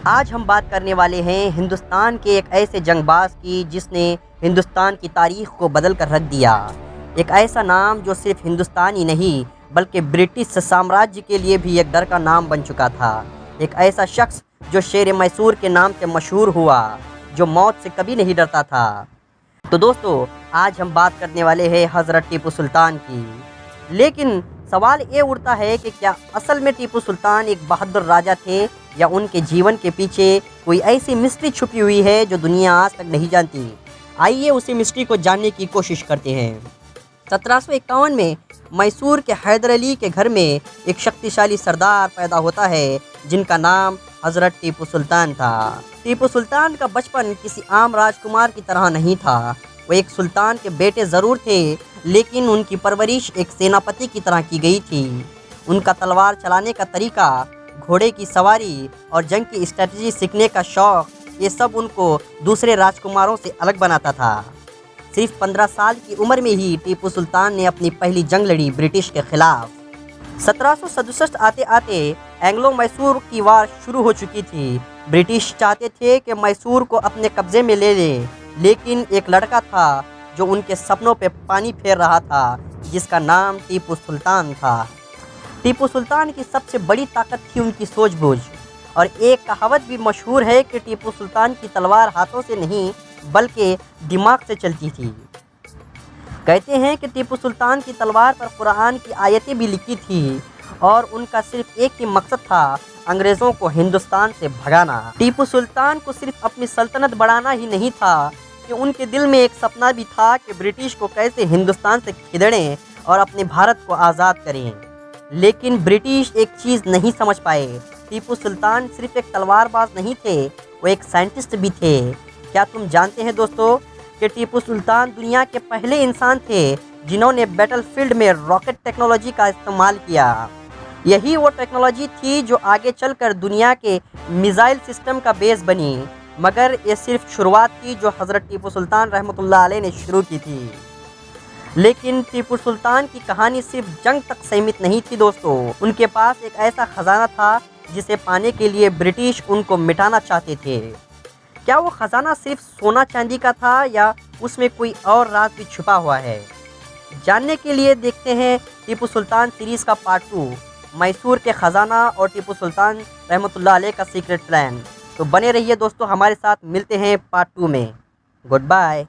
आज हम बात करने वाले हैं हिंदुस्तान के एक ऐसे जंगबाज की जिसने हिंदुस्तान की तारीख को बदल कर रख दिया। एक ऐसा नाम जो सिर्फ हिंदुस्तान ही नहीं बल्कि ब्रिटिश साम्राज्य के लिए भी एक डर का नाम बन चुका था। एक ऐसा शख्स जो शेर मैसूर के नाम से मशहूर हुआ, जो मौत से कभी नहीं डरता था। तो दोस्तों, आज हम बात करने वाले हैं हज़रत टीपू सुल्तान की। लेकिन सवाल ये उठता है कि क्या असल में टीपू सुल्तान एक बहादुर राजा थे, या उनके जीवन के पीछे कोई ऐसी मिस्ट्री छुपी हुई है जो दुनिया आज तक नहीं जानती। आइए उसी मिस्ट्री को जानने की कोशिश करते हैं। 1751 में मैसूर के हैदर अली के घर में एक शक्तिशाली सरदार पैदा होता है जिनका नाम हज़रत टीपू सुल्तान था। टीपू सुल्तान का बचपन किसी आम राजकुमार की तरह नहीं था। वो एक सुल्तान के बेटे ज़रूर थे, लेकिन उनकी परवरिश एक सेनापति की तरह की गई थी। उनका तलवार चलाने का तरीका, घोड़े की सवारी और जंग की स्ट्रेटजी सीखने का शौक़, ये सब उनको दूसरे राजकुमारों से अलग बनाता था। सिर्फ 15 साल की उम्र में ही टीपू सुल्तान ने अपनी पहली जंग लड़ी ब्रिटिश के खिलाफ। 1767 आते आते एंग्लो मैसूर की वार शुरू हो चुकी थी। ब्रिटिश चाहते थे कि मैसूर को अपने कब्ज़े में ले लें, लेकिन एक लड़का था जो उनके सपनों पे पानी फेर रहा था, जिसका नाम टीपू सुल्तान था। टीपू सुल्तान की सबसे बड़ी ताकत थी उनकी सूझबूझ, और एक कहावत भी मशहूर है कि टीपू सुल्तान की तलवार हाथों से नहीं बल्कि दिमाग से चलती थी। कहते हैं कि टीपू सुल्तान की तलवार पर कुरान की आयतें भी लिखी थी, और उनका सिर्फ एक ही मकसद था, अंग्रेज़ों को हिंदुस्तान से भगाना। टीपू सुल्तान को सिर्फ अपनी सल्तनत बढ़ाना ही नहीं था, कि उनके दिल में एक सपना भी था कि ब्रिटिश को कैसे हिंदुस्तान से खिदेड़ें और अपने भारत को आज़ाद करें। लेकिन ब्रिटिश एक चीज़ नहीं समझ पाए, टीपू सुल्तान सिर्फ एक तलवारबाज नहीं थे, वो एक साइंटिस्ट भी थे। क्या तुम जानते हैं दोस्तों कि टीपू सुल्तान दुनिया के पहले इंसान थे जिन्होंने बैटलफील्ड में रॉकेट टेक्नोलॉजी का इस्तेमाल किया। यही वो टेक्नोलॉजी थी जो आगे चलकर दुनिया के मिसाइल सिस्टम का बेस बनी। मगर ये सिर्फ शुरुआत थी जो हज़रत टीपू सुल्तान रहमतुल्लाह अलैह ने शुरू की थी। लेकिन टीपू सुल्तान की कहानी सिर्फ जंग तक सीमित नहीं थी दोस्तों। उनके पास एक ऐसा ख़जाना था जिसे पाने के लिए ब्रिटिश उनको मिटाना चाहते थे। क्या वो ख़जाना सिर्फ सोना चांदी का था, या उसमें कोई और राज भी छुपा हुआ है? जानने के लिए देखते हैं टीपू सुल्तान सीरीज़ का पार्ट 2, मैसूर के ख़जाना और टीपू सुल्तान रहमतुल्लाह अलैह का सीक्रेट प्लान। तो बने रहिए दोस्तों हमारे साथ, मिलते हैं पार्ट 2 में। Good bye.